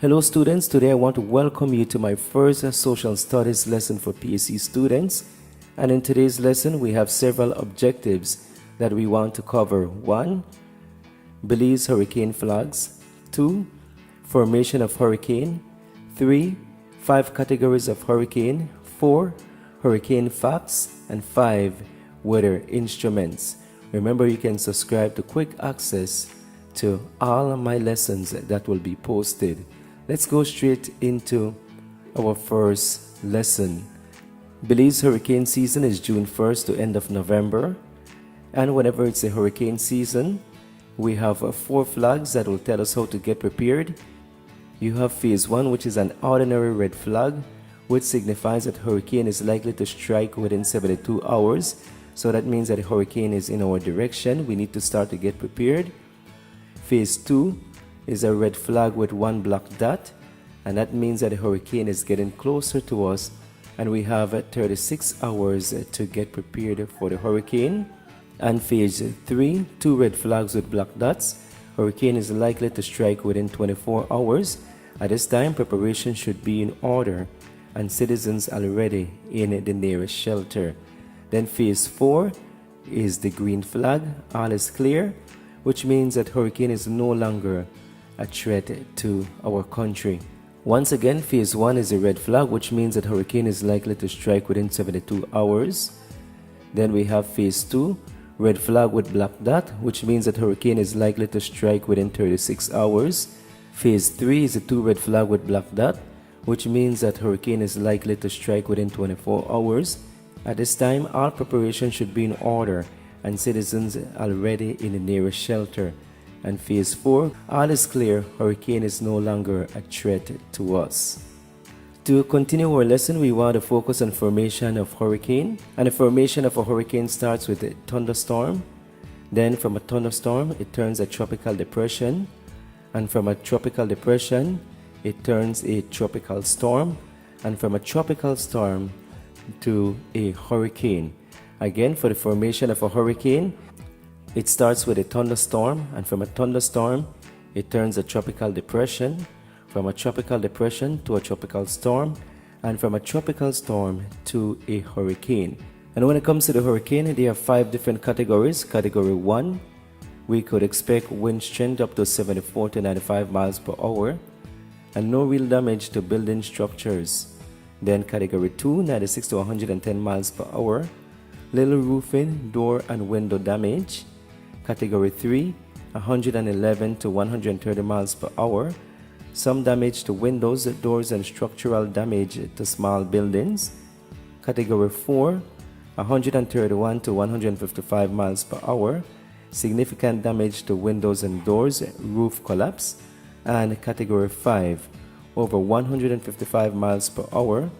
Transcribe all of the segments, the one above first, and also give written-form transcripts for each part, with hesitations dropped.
Hello students, today I want to welcome you to my first social studies lesson for PSC students. And in today's lesson we have several objectives that we want to cover. 1. Belize hurricane flags. 2. Formation of hurricane. 3. 5 categories of hurricane. 4. Hurricane facts. And 5. Weather instruments. Remember, you can subscribe to quick access to all of my lessons that will be posted. Let's go straight into our first lesson. Belize hurricane season is June 1st to end of November. And whenever it's a hurricane season, we have 4 flags that will tell us how to get prepared. You have phase 1, which is an ordinary red flag, which signifies that hurricane is likely to strike within 72 hours. So that means that the hurricane is in our direction. We need to start to get prepared. Phase 2 is a red flag with 1 black dot, and that means that the hurricane is getting closer to us, and we have 36 hours to get prepared for the hurricane. And phase 3, 2 red flags with black dots. Hurricane is likely to strike within 24 hours. At this time, preparation should be in order and citizens already in the nearest shelter. Then phase 4 is the green flag. All is clear, which means that hurricane is no longer a threat to our country. Once again, phase 1 is a red flag, which means that hurricane is likely to strike within 72 hours. Then we have phase 2, red flag with black dot, which means that hurricane is likely to strike within 36 hours. Phase 3 is a 2 red flag with black dot, which means that hurricane is likely to strike within 24 hours. At this time, all preparation should be in order and citizens already in the nearest shelter. And phase 4, all is clear, hurricane is no longer a threat to us. To continue our lesson, we want to focus on formation of hurricane. And the formation of a hurricane starts with a thunderstorm. Then from a thunderstorm, it turns a tropical depression. And from a tropical depression, it turns a tropical storm. And from a tropical storm to a hurricane. Again, for the formation of a hurricane, it starts with a thunderstorm, and from a thunderstorm, it turns a tropical depression, from a tropical depression to a tropical storm, and from a tropical storm to a hurricane. And when it comes to the hurricane, there are 5 different categories. Category 1, we could expect wind strength up to 74 to 95 miles per hour, and no real damage to building structures. Then category 2, 96 to 110 miles per hour, little roofing, door and window damage. Category 3, 111 to 130 miles per hour, some damage to windows, doors and structural damage to small buildings. Category 4, 131 to 155 miles per hour, significant damage to windows and doors, roof collapse. And category 5, over 155 miles per hour,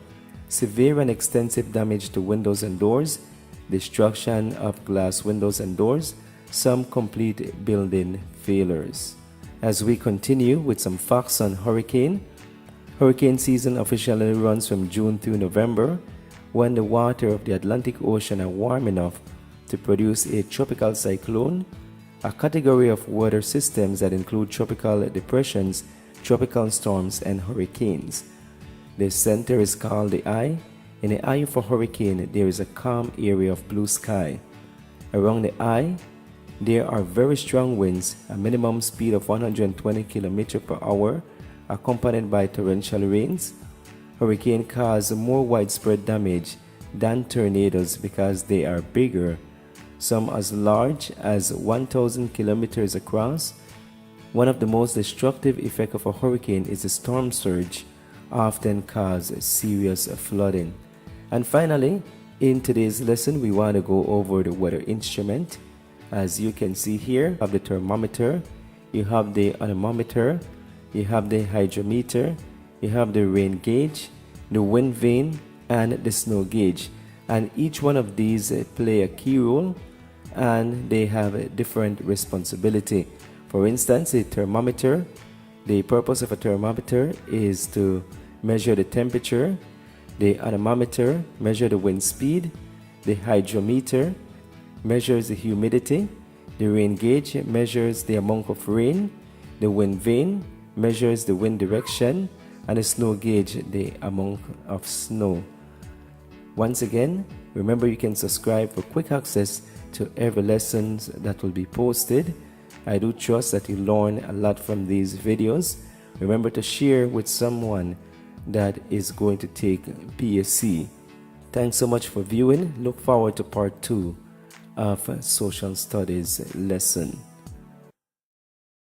severe and extensive damage to windows and doors, destruction of glass windows and doors, some complete building failures. As we continue with some facts on hurricane, hurricane season officially runs from June through November, when the water of the Atlantic Ocean are warm enough to produce a tropical cyclone, a category of weather systems that include tropical depressions, tropical storms, and hurricanes. The center is called the eye. In the eye of a hurricane, there is a calm area of blue sky. Around the eye, there are very strong winds, a minimum speed of 120 km per hour, accompanied by torrential rains. Hurricanes cause more widespread damage than tornadoes because they are bigger, some as large as 1,000 kilometers across. One of the most destructive effects of a hurricane is the storm surge, often cause serious flooding. And finally, in today's lesson, we want to go over the weather instrument. As you can see here, you have the thermometer, you have the anemometer, you have the hydrometer, you have the rain gauge, the wind vane, and the snow gauge. And each one of these play a key role, and they have a different responsibility. For instance, a thermometer, the purpose of a thermometer is to measure the temperature. The anemometer measures the wind speed. The hydrometer measures the humidity. The rain gauge measures the amount of rain. The wind vane measures the wind direction, and a snow gauge the amount of snow. Once again, remember you can subscribe for quick access to every lessons that will be posted. I do trust that you learn a lot from these videos. Remember to share with someone that is going to take PSC. Thanks so much for viewing. Look forward to part 2 of social studies lesson.